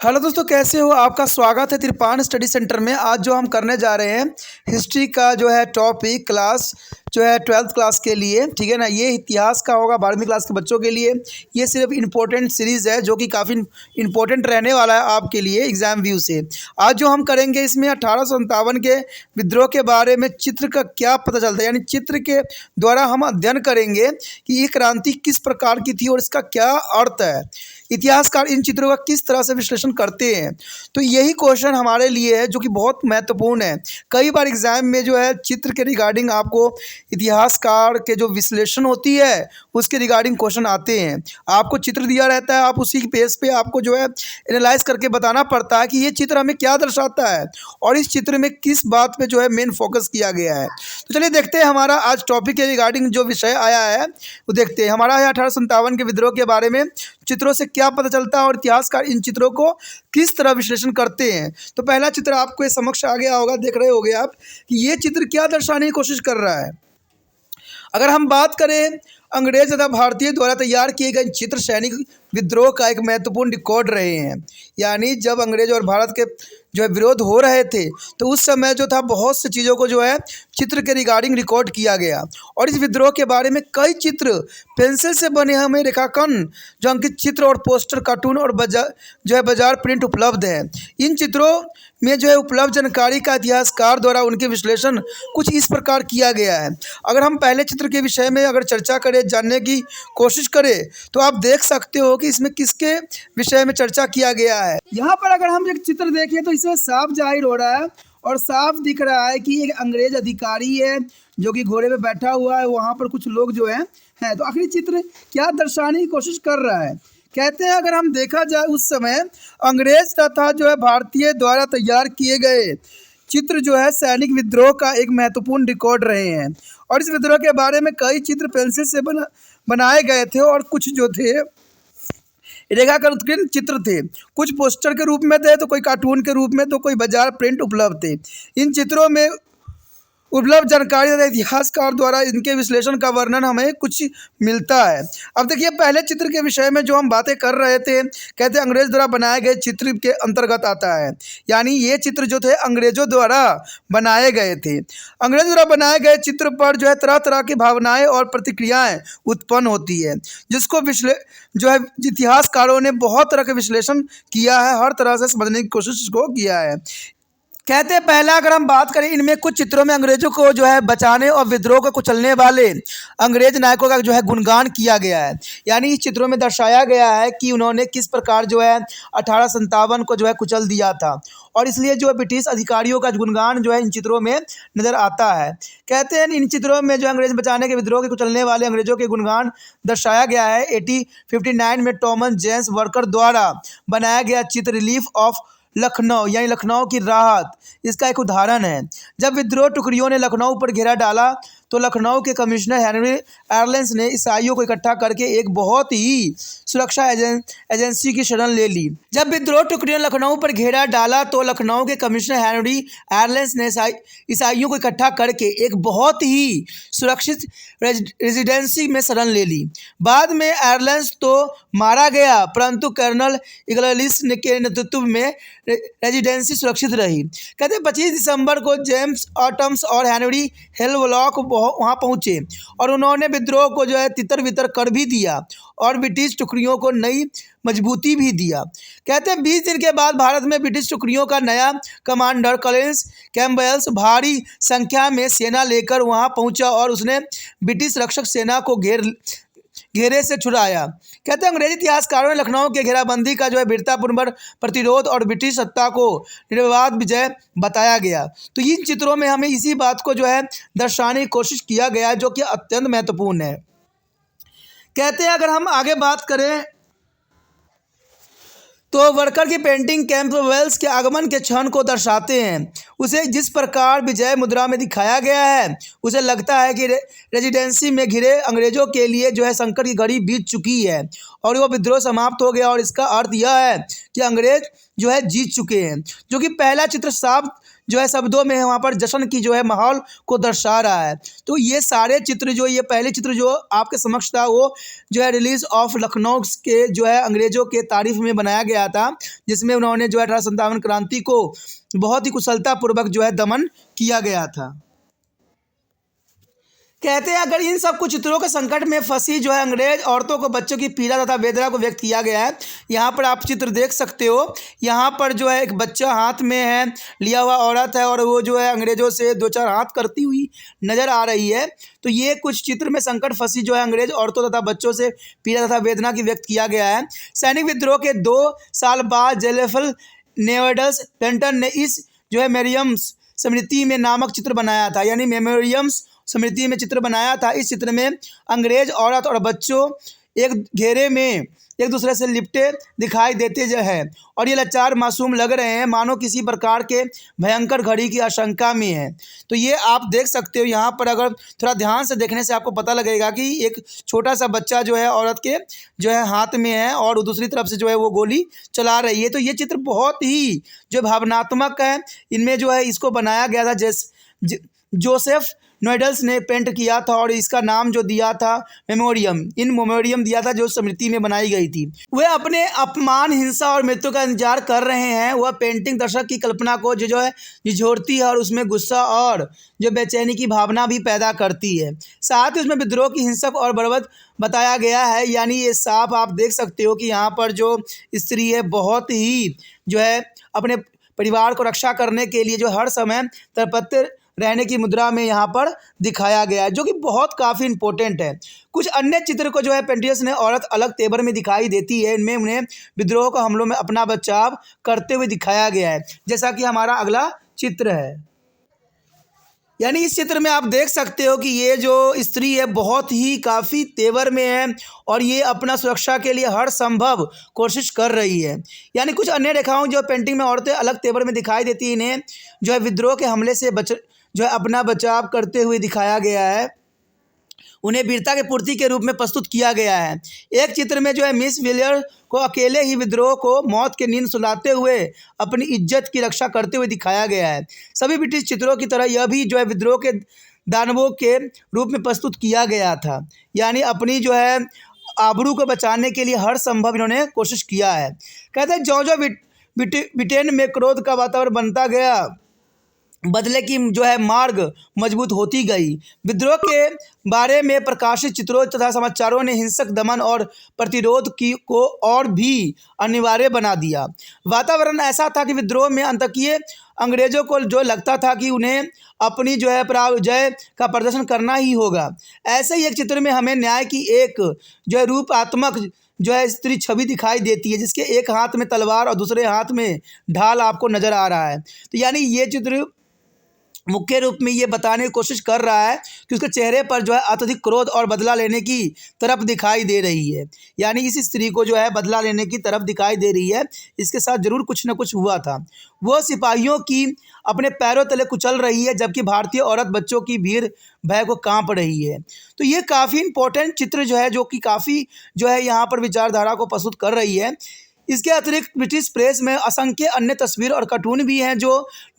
Hello दोस्तों, कैसे हो? आपका स्वागत है तिरपान स्टडी सेंटर में। आज जो हम करने जा रहे हैं हिस्ट्री का जो है टॉपिक क्लास जो है 12th क्लास के लिए, ठीक है ना। ये इतिहास का होगा 12वीं क्लास के बच्चों के लिए। ये सिर्फ इम्पोर्टेंट सीरीज़ है जो कि काफ़ी इम्पोर्टेंट रहने वाला है आपके लिए एग्ज़ाम व्यू से। आज जो हम करेंगे इसमें 1857 के विद्रोह के बारे में चित्र का क्या पता चलता है, यानी चित्र के द्वारा हम अध्ययन करेंगे कि ये क्रांति किस प्रकार की थी और इसका क्या अर्थ है। इतिहासकार इन चित्रों का किस तरह से विश्लेषण करते हैं। तो यही क्वेश्चन हमारे लिए है जो कि बहुत महत्वपूर्ण है। कई बार एग्जाम में जो है चित्र के रिगार्डिंग आपको इतिहासकार के जो विश्लेषण होती है उसके रिगार्डिंग क्वेश्चन आते हैं। आपको चित्र दिया रहता है, आप उसी बेस पे आपको जो है एनालाइज करके बताना पड़ता है कि ये चित्र हमें क्या दर्शाता है और इस चित्र में किस बात पे जो है मेन फोकस किया गया है। तो चलिए देखते हैं हमारा आज टॉपिक के रिगार्डिंग जो विषय आया है वो देखते हैं। हमारा है 1857 के विद्रोह के बारे में चित्रों से क्या पता चलता है और इतिहासकार इन चित्रों को किस तरह विश्लेषण करते हैं। तो पहला चित्र आपको समक्ष आ गया होगा, देख रहे होगे आप कि ये चित्र क्या दर्शाने की कोशिश कर रहा है। अगर हम बात करें अंग्रेज तथा भारतीय द्वारा तैयार किए गए चित्र सैनिक विद्रोह का एक महत्वपूर्ण रिकॉर्ड रहे हैं। यानी जब अंग्रेज और भारत के जो है विरोध हो रहे थे तो उस समय जो था बहुत सी चीज़ों को जो है चित्र के रिगार्डिंग रिकॉर्ड किया गया और इस विद्रोह के बारे में कई चित्र पेंसिल से बने हमें रेखांकन जो अंकित चित्र और पोस्टर कार्टून और बाजार प्रिंट उपलब्ध है। इन चित्रों में जो है उपलब्ध जानकारी का इतिहासकार द्वारा उनके विश्लेषण कुछ इस प्रकार किया गया है। अगर हम पहले चित्र के विषय में अगर चर्चा करें, जानने की कोशिश करें तो आप देख सकते हो कि इसमें किसके विषय में चर्चा किया गया है। यहाँ पर अगर हम एक चित्र देखें तो इसमें साफ जाहिर हो रहा है और साफ दिख रहा है कि एक अंग्रेज अधिकारी है जो कि घोड़े पे बैठा हुआ है। वहाँ पर कुछ लोग जो है तो आखिरी चित्र क्या दर्शाने की कोशिश कर रहा है। कहते हैं अगर हम देखा जाए उस समय अंग्रेज तथा जो है भारतीय द्वारा तैयार किए गए चित्र जो है सैनिक विद्रोह का एक महत्वपूर्ण रिकॉर्ड रहे हैं और इस विद्रोह के बारे में कई चित्र पेंसिल से बनाए गए थे और कुछ जो थे रेखांकन चित्र थे। कुछ पोस्टर के रूप में थे तो कोई कार्टून के रूप में तो कोई बाजार प्रिंट उपलब्ध थे। इन चित्रों में उपलब्ध जानकारी तथा इतिहासकार द्वारा इनके विश्लेषण का वर्णन हमें कुछ मिलता है। अब देखिए पहले चित्र के विषय में जो हम बातें कर रहे थे, कहते अंग्रेज द्वारा बनाए गए चित्र के अंतर्गत आता है। यानी ये चित्र जो थे अंग्रेजों द्वारा बनाए गए थे। अंग्रेज द्वारा बनाए गए चित्र पर जो है तरह तरह की भावनाएं और प्रतिक्रियाएं उत्पन्न होती है जिसको जो है इतिहासकारों ने बहुत तरह के विश्लेषण किया है, हर तरह से समझने की कोशिश को किया है। कहते हैं पहला अगर हम बात करें इनमें कुछ चित्रों में अंग्रेजों को जो है बचाने और विद्रोह को कुचलने वाले अंग्रेज नायकों का जो है गुणगान किया गया है। यानी इस चित्रों में दर्शाया गया है कि उन्होंने किस प्रकार जो है 1857 को जो है कुचल दिया था और इसलिए जो है ब्रिटिश अधिकारियों का गुणगान जो है इन चित्रों में नज़र आता है। कहते हैं इन चित्रों में जो अंग्रेज बचाने के विद्रोह के कुचलने वाले अंग्रेजों के गुणगान दर्शाया गया है। 1859 में टॉमस जेम्स वर्कर द्वारा बनाया गया चित्र रिलीफ ऑफ लखनऊ यानी लखनऊ की राहत इसका एक उदाहरण है। जब विद्रोह टुकड़ियों ने लखनऊ पर घेरा डाला तो लखनऊ के कमिश्नर हेनरी एरलेंस ने ईसाइयों को इकट्ठा करके एक बहुत ही सुरक्षा एजेंसी की शरण ले ली। जब विद्रोह टुकड़ियों ने लखनऊ पर घेरा डाला तो लखनऊ के कमिश्नर हेनरी एरलेंस ने ईसाइयों को इकट्ठा करके एक बहुत ही सुरक्षित रेजिडेंसी में शरण ले ली। बाद में एरलेंस तो मारा गया परंतु कर्नल इग्ललिस के नेतृत्व में रेजिडेंसी सुरक्षित रही। कहते 25 दिसंबर को जेम्स ऑटम्स और हेनरी हेलवलॉक वहाँ पहुँचे और उन्होंने विद्रोह को जो है तितर बितर कर भी दिया और ब्रिटिश टुकड़ियों को नई मजबूती भी दिया। कहते हैं 20 दिन के बाद भारत में ब्रिटिश टुकड़ियों का नया कमांडर कॉलिंस कैम्पबेल भारी संख्या में सेना लेकर वहाँ पहुँचा और उसने ब्रिटिश रक्षक सेना को घेरे से छुड़ाया। कहते हैं अंग्रेजी इतिहासकारों ने लखनऊ के घेराबंदी का जो है वीरतापूर्ण प्रतिरोध और ब्रिटिश सत्ता को निर्विवाद विजय बताया गया। तो इन चित्रों में हमें इसी बात को जो है दर्शाने की कोशिश किया गया है जो कि अत्यंत महत्वपूर्ण है। कहते हैं अगर हम आगे बात करें तो वर्कर की पेंटिंग कैम्पबेल्स के आगमन के क्षण को दर्शाते हैं। उसे जिस प्रकार विजय मुद्रा में दिखाया गया है उसे लगता है कि रेजिडेंसी में घिरे अंग्रेजों के लिए जो है संकट की घड़ी बीत चुकी है और वो विद्रोह समाप्त हो गया और इसका अर्थ यह है कि अंग्रेज जो है जीत चुके हैं। जो कि पहला चित्र साफ जो है शब्दों में वहाँ पर जश्न की जो है माहौल को दर्शा रहा है। तो ये सारे चित्र जो ये पहले चित्र जो आपके समक्ष था वो जो है रिलीज ऑफ लखनऊ के जो है अंग्रेज़ों के तारीफ में बनाया गया था, जिसमें उन्होंने जो है 1857 क्रांति को बहुत ही कुशलतापूर्वक जो है दमन किया गया था। कहते हैं अगर इन सब कुछ चित्रों के संकट में फंसी जो है अंग्रेज औरतों को बच्चों की पीड़ा तथा वेदना को व्यक्त किया गया है। यहाँ पर आप चित्र देख सकते हो, यहाँ पर जो है एक बच्चा हाथ में है लिया हुआ औरत है और वो जो है अंग्रेजों से दो चार हाथ करती हुई नजर आ रही है। तो ये कुछ चित्र में संकट फंसी जो है अंग्रेज औरतों तथा बच्चों से पीड़ा तथा वेदना की व्यक्त किया गया है। सैनिक विद्रोह के 2 साल बाद जेलेफल नेवडस पेंटन ने इस जो है मेरियम्स स्मृति में नामक चित्र बनाया था, यानी मेमोरियम्स स्मृति में चित्र बनाया था। इस चित्र में अंग्रेज औरत और बच्चों एक घेरे में एक दूसरे से लिपटे दिखाई देते जो है और ये लाचार मासूम लग रहे हैं, मानो किसी प्रकार के भयंकर घड़ी की आशंका में है। तो ये आप देख सकते हो, यहाँ पर अगर थोड़ा ध्यान से देखने से आपको पता लगेगा कि एक छोटा सा बच्चा जो है औरत के जो है हाथ में है और दूसरी तरफ से जो है वो गोली चला रही है। तो ये चित्र बहुत ही जो भावनात्मक है, इनमें जो है इसको बनाया गया था जोसेफ नोएडल्स ने पेंट किया था और इसका नाम जो दिया था मेमोरियम, इन मेमोरियम दिया था जो स्मृति में बनाई गई थी। वे अपने अपमान, हिंसा और मृत्यु का इंतजार कर रहे हैं। वह पेंटिंग दर्शक की कल्पना को जो है झिझोड़ती है और उसमें गुस्सा और जो बेचैनी की भावना भी पैदा करती है। साथ ही उसमें विद्रोह की हिंसक और बर्बद बताया गया है, यानी ये साफ आप देख सकते हो कि यहाँ पर जो स्त्री है बहुत ही जो है अपने परिवार को रक्षा करने के लिए जो हर समय तत्पर रहने की मुद्रा में यहाँ पर दिखाया गया है, जो कि बहुत काफ़ी इम्पोर्टेंट है। कुछ अन्य चित्र को जो है पेंटियस ने औरत अलग तेवर में दिखाई देती है, इनमें उन्हें विद्रोह के हमलों में अपना बचाव करते हुए दिखाया गया है, जैसा कि हमारा अगला चित्र है। यानी इस चित्र में आप देख सकते हो कि ये जो स्त्री है बहुत ही काफ़ी तेवर में है और ये अपना सुरक्षा के लिए हर संभव कोशिश कर रही है। यानी कुछ अन्य रेखाओं जो पेंटिंग में औरतें अलग तेवर में दिखाई देती हैं, इन्हें जो है विद्रोह के हमले से जो है अपना बचाव करते हुए दिखाया गया है, उन्हें वीरता के पूर्ति के रूप में प्रस्तुत किया गया है। एक चित्र में जो है मिस विलियर को अकेले ही विद्रोह को मौत के नींद सुलाते हुए अपनी इज्जत की रक्षा करते हुए दिखाया गया है। सभी ब्रिटिश चित्रों की तरह यह भी जो है विद्रोह के दानवों के रूप में प्रस्तुत किया गया था, यानी अपनी जो है आबरू को बचाने के लिए हर संभव इन्होंने कोशिश किया है। कहते हैं जो ब्रिटेन में क्रोध का वातावरण बनता गया, बदले की जो है मार्ग मजबूत होती गई। विद्रोह के बारे में प्रकाशित चित्रों तथा समाचारों ने हिंसक दमन और प्रतिरोध को और भी अनिवार्य बना दिया। वातावरण ऐसा था कि विद्रोह में आतंकीय अंग्रेजों को जो लगता था कि उन्हें अपनी जो है पराजय का प्रदर्शन करना ही होगा। ऐसे ही एक चित्र में हमें न्याय की एक जो है रूपात्मक जो है स्त्री छवि दिखाई देती है, जिसके एक हाथ में तलवार और दूसरे हाथ में ढाल आपको नजर आ रहा है। तो यानी ये चित्र मुख्य रूप में ये बताने की कोशिश कर रहा है कि उसके चेहरे पर जो है अत्यधिक क्रोध और बदला लेने की तरफ दिखाई दे रही है, यानी इस स्त्री को जो है बदला लेने की तरफ दिखाई दे रही है। इसके साथ जरूर कुछ न कुछ हुआ था। वो सिपाहियों की अपने पैरों तले कुचल रही है, जबकि भारतीय औरत बच्चों की भीड़ भय को कांप रही है। तो ये काफ़ी इंपॉर्टेंट चित्र जो है, जो कि काफ़ी जो है यहाँ पर विचारधारा को प्रस्तुत कर रही है। इसके अतिरिक्त ब्रिटिश प्रेस में असंख्य अन्य तस्वीर और कार्टून भी हैं जो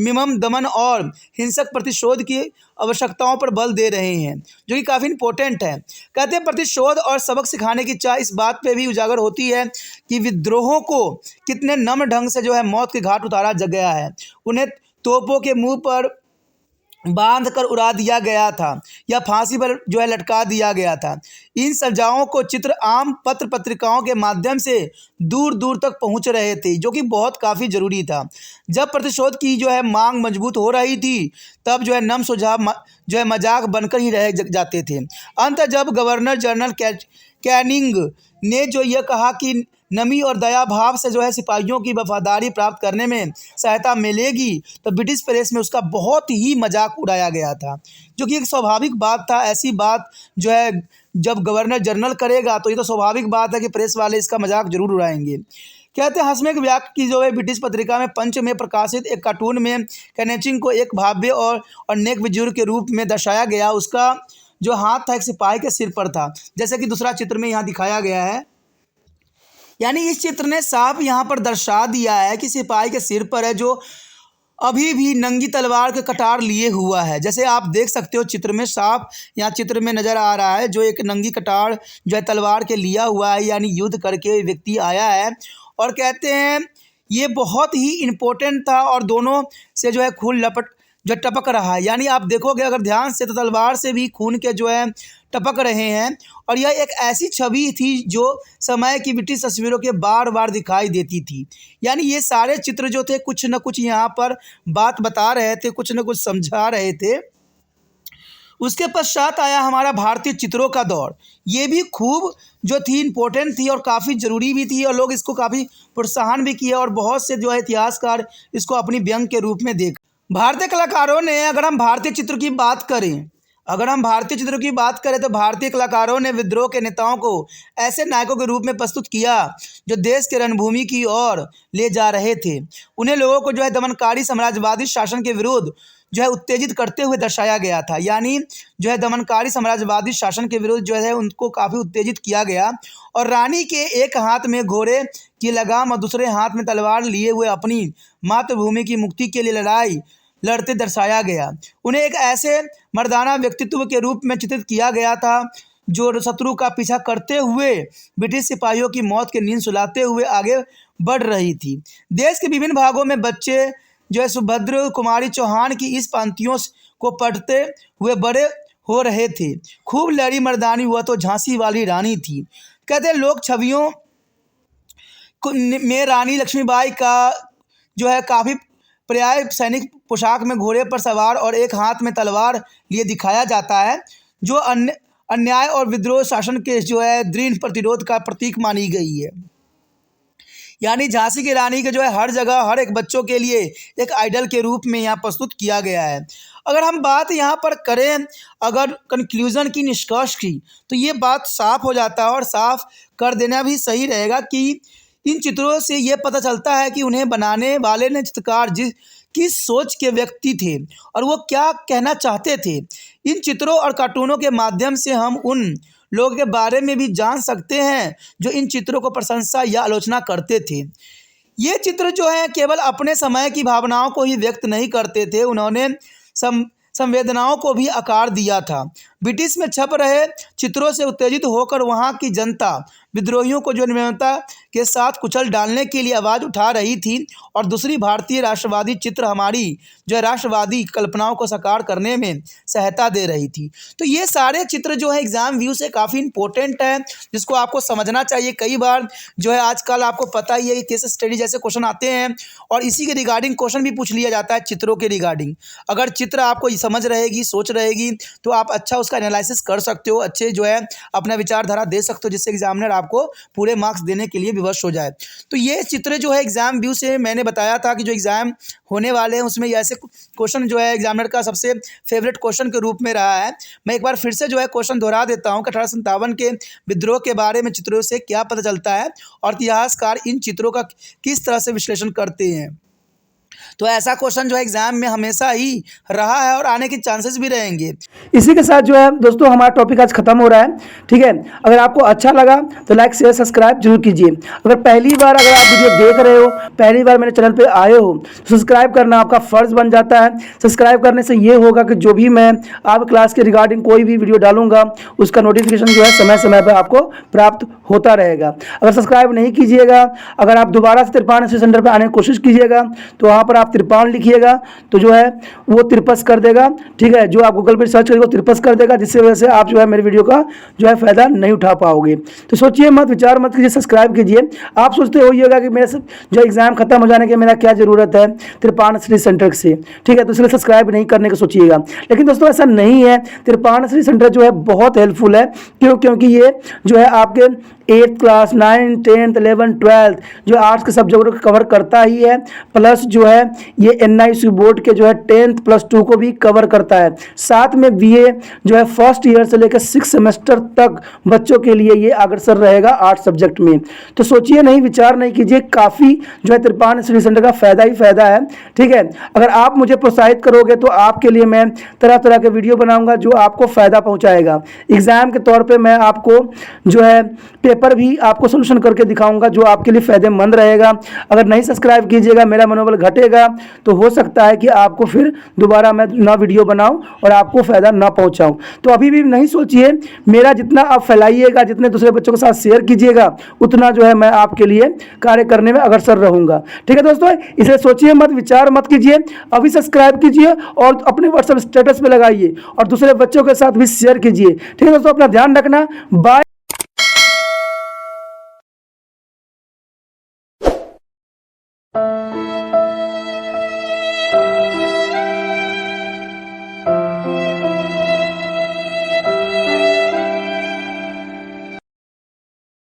मिमम दमन और हिंसक प्रतिशोध की आवश्यकताओं पर बल दे रहे हैं, जो कि काफ़ी इंपॉर्टेंट है। कहते हैं प्रतिशोध और सबक सिखाने की चाह इस बात पे भी उजागर होती है कि विद्रोहों को कितने नम्र ढंग से जो है मौत के घाट उतारा गया है। उन्हें तोपों के मुंह पर बांध कर उड़ा दिया गया था या फांसी पर जो है लटका दिया गया था। इन सजाओं को चित्र आम पत्र पत्रिकाओं के माध्यम से दूर दूर तक पहुंच रहे थे, जो कि बहुत काफ़ी ज़रूरी था। जब प्रतिशोध की जो है मांग मजबूत हो रही थी, तब जो है नम सुझाव जो है मजाक बनकर ही रह जाते थे। अंत जब गवर्नर जनरल कैनिंग ने जो यह कहा कि नमी और दया भाव से जो है सिपाहियों की वफादारी प्राप्त करने में सहायता मिलेगी, तो ब्रिटिश प्रेस में उसका बहुत ही मजाक उड़ाया गया था, जो कि एक स्वाभाविक बात था। ऐसी बात जो है जब गवर्नर जनरल करेगा तो ये तो स्वाभाविक बात है कि प्रेस वाले इसका मजाक जरूर उड़ाएंगे। कहते हैं हंसमुख व्याक की जो है ब्रिटिश पत्रिका में पंच में प्रकाशित एक कार्टून में कैनेचिंग को एक भाव्य और नेक बुजुर्ग के रूप में दर्शाया गया। उसका जो हाथ था एक सिपाही के सिर पर था, जैसे कि दूसरा चित्र में यहाँ दिखाया गया है। यानी इस चित्र ने साफ यहाँ पर दर्शा दिया है कि सिपाही के सिर पर है जो अभी भी नंगी तलवार के कटार लिए हुआ है। जैसे आप देख सकते हो चित्र में साफ यहाँ चित्र में नज़र आ रहा है, जो एक नंगी कटार जो है तलवार के लिया हुआ है, यानी युद्ध करके व्यक्ति आया है। और कहते हैं ये बहुत ही इम्पोर्टेंट था और दोनों से जो है खून टपक रहा है। यानी आप देखोगे अगर ध्यान से तो तलवार से भी खून के जो है टपक रहे हैं। और यह एक ऐसी छवि थी जो समय की ब्रिटिश तस्वीरों के बार बार दिखाई देती थी। यानी ये सारे चित्र जो थे कुछ न कुछ यहाँ पर बात बता रहे थे, कुछ न कुछ समझा रहे थे। उसके पश्चात आया हमारा भारतीय चित्रों का दौर। ये भी खूब जो थी इम्पोर्टेंट थी और काफ़ी ज़रूरी भी थी और लोग इसको काफ़ी प्रोत्साहन भी किया और बहुत से जो है इतिहासकार इसको अपनी व्यंग के रूप में देख। भारतीय कलाकारों ने अगर हम भारतीय चित्र की बात करें तो भारतीय कलाकारों ने विद्रोह के नेताओं को ऐसे नायकों के रूप में प्रस्तुत किया जो देश के रणभूमि की ओर ले जा रहे थे। उन्हें लोगों को जो है दमनकारी साम्राज्यवादी शासन के विरुद्ध जो है उत्तेजित करते हुए दर्शाया गया था। यानी जो है दमनकारी साम्राज्यवादी शासन के विरुद्ध जो है उनको काफ़ी उत्तेजित किया गया। और रानी के एक हाथ में घोड़े की लगाम और दूसरे हाथ में तलवार लिए हुए अपनी मातृभूमि की मुक्ति के लिए लड़ाई लड़ते दर्शाया गया। उन्हें एक ऐसे मर्दाना व्यक्तित्व के रूप में चित्रित किया गया था जो शत्रु का पीछा करते हुए ब्रिटिश सिपाहियों की मौत की नींद सुलाते हुए आगे बढ़ रही थी। देश के विभिन्न भागों में बच्चे जो है सुभद्र कुमारी चौहान की इस पंक्तियों को पढ़ते हुए बड़े हो रहे थे। खूब लड़ी मर्दानी हुआ तो झांसी वाली रानी थी। कहते लोग छवियों में रानी लक्ष्मीबाई का जो है काफ़ी पर्याय सैनिक पोशाक में घोड़े पर सवार और एक हाथ में तलवार लिए दिखाया जाता है, जो अन्याय और विद्रोह शासन के जो है दृढ़ प्रतिरोध का प्रतीक मानी गई है। यानी झांसी की रानी के जो है हर जगह हर एक बच्चों के लिए एक आइडल के रूप में यहाँ प्रस्तुत किया गया है। अगर हम बात यहाँ पर करें अगर कंक्लूज़न की, निष्कर्ष की, तो ये बात साफ हो जाता है और साफ कर देना भी सही रहेगा कि इन चित्रों से ये पता चलता है कि उन्हें बनाने वाले ने चित्रकार किस सोच के व्यक्ति थे और वो क्या कहना चाहते थे। इन चित्रों और कार्टूनों के माध्यम से हम उन लोगों के बारे में भी जान सकते हैं जो इन चित्रों को प्रशंसा या आलोचना करते थे। ये चित्र जो है केवल अपने समय की भावनाओं को ही व्यक्त नहीं करते थे, उन्होंने संवेदनाओं को भी आकार दिया था। ब्रिटिश में छप रहे चित्रों से उत्तेजित होकर वहाँ की जनता विद्रोहियों को जो निर्ममता के साथ कुचल डालने के लिए आवाज़ उठा रही थी और दूसरी भारतीय राष्ट्रवादी चित्र हमारी जो है राष्ट्रवादी कल्पनाओं को साकार करने में सहायता दे रही थी। तो ये सारे चित्र जो है एग्ज़ाम व्यू से काफ़ी इंपॉर्टेंट है, जिसको आपको समझना चाहिए। कई बार जो है आजकल आपको पता ही है कि केस स्टडी जैसे क्वेश्चन आते हैं और इसी के रिगार्डिंग क्वेश्चन भी पूछ लिया जाता है चित्रों के रिगार्डिंग। अगर चित्र आपको समझ रहेगी, सोच रहेगी, तो आप अच्छा उसका एनालिसिस कर सकते हो, अच्छे जो है अपना विचारधारा दे सकते हो, जिससे एग्जामिनर आपको पूरे मार्क्स देने के लिए विवश हो जाए। तो ये चित्र जो है एग्जाम व्यू से मैंने बताया था कि जो एग्जाम होने वाले हैं उसमें ऐसे क्वेश्चन जो है एग्जामिनर का सबसे फेवरेट क्वेश्चन के रूप में रहा है। मैं एक बार फिर से जो है क्वेश्चन दोहरा देता हूँ कि 1857 के विद्रोह के बारे में चित्रों से क्या पता चलता है और इतिहासकार इन चित्रों का किस तरह से विश्लेषण करते हैं। तो ऐसा क्वेश्चन जो है एग्जाम में हमेशा ही रहा है और आने के चांसेस भी रहेंगे। इसी के साथ जो है दोस्तों हमारा टॉपिक आज खत्म हो रहा है, ठीक है। अगर आपको अच्छा लगा तो लाइक शेयर सब्सक्राइब जरूर कीजिए। अगर पहली बार अगर आप वीडियो देख रहे हो, पहली बार मेरे चैनल पे आए हो, तो सब्सक्राइब करना आपका फ़र्ज़ बन जाता है। सब्सक्राइब करने से ये होगा कि जो भी मैं आप क्लास के रिगार्डिंग कोई भी वीडियो डालूंगा उसका नोटिफिकेशन जो है समय समय पर आपको प्राप्त होता रहेगा। अगर सब्सक्राइब नहीं कीजिएगा, अगर आप दोबारा से तिरपान सेंटर पर आने की कोशिश कीजिएगा तो वहाँ पर आप तिरपान लिखिएगा तो जो है वो तिरपस कर देगा, ठीक है। जो आप गूगल पर सर्च करेंगे वो तिरपस कर देगा, जिससे वजह से आप जो है मेरे वीडियो का जो है फ़ायदा नहीं उठा पाओगे। तो सोचिए मत, विचार मत कीजिए, सब्सक्राइब कीजिए। आप सोचते होइएगा कि मेरे जो एग्ज़ाम खत्म हो जाने के मेरा क्या ज़रूरत है तिरपान स्टडी सेंटर से, ठीक है, तो इसलिए सब्सक्राइब नहीं करने का सोचिएगा। लेकिन दोस्तों ऐसा नहीं है, तिरपान स्टडी सेंटर जो है बहुत हेल्पफुल है। क्योंकि ये जो है आपके 8th class 9th 10th 11th 12th जो आर्ट्स के सब्जेक्टों को कवर करता ही है, प्लस जो है ये NIC बोर्ड के जो है 10th +2 को भी कवर करता है। साथ में BA जो है फर्स्ट ईयर से लेकर 6 सेमेस्टर तक बच्चों के लिए ये अग्रसर रहेगा आर्ट्स सब्जेक्ट में। तो सोचिए नहीं, विचार नहीं कीजिए, काफ़ी जो है तिरपान स्टडी सेंटर का फ़ायदा ही फ़ायदा है, ठीक है। अगर आप मुझे प्रोत्साहित करोगे तो आपके लिए मैं तरह तरह के वीडियो बनाऊँगा जो आपको फ़ायदा पहुँचाएगा। एग्ज़ाम के तौर पर मैं आपको जो है पेपर भी आपको सोल्यूशन करके दिखाऊंगा जो आपके लिए फ़ायदेमंद रहेगा। अगर नहीं सब्सक्राइब कीजिएगा मेरा मनोबल घटेगा कीजिएगा तो हो सकता है कि आपको फिर दोबारा मैं ना वीडियो बनाऊं और आपको फ़ायदा ना पहुंचाऊं। तो अभी भी नहीं सोचिए, मेरा जितना आप फैलाइएगा, जितने दूसरे बच्चों के साथ शेयर कीजिएगा, उतना जो है मैं आपके लिए कार्य करने में अग्रसर रहूँगा। ठीक है दोस्तों, इसे सोचिए मत, विचार मत कीजिए, अभी सब्सक्राइब कीजिए और अपने व्हाट्सएप स्टेटस पे लगाइए और दूसरे बच्चों के साथ भी शेयर कीजिए। ठीक है दोस्तों, अपना ध्यान रखना। बाय।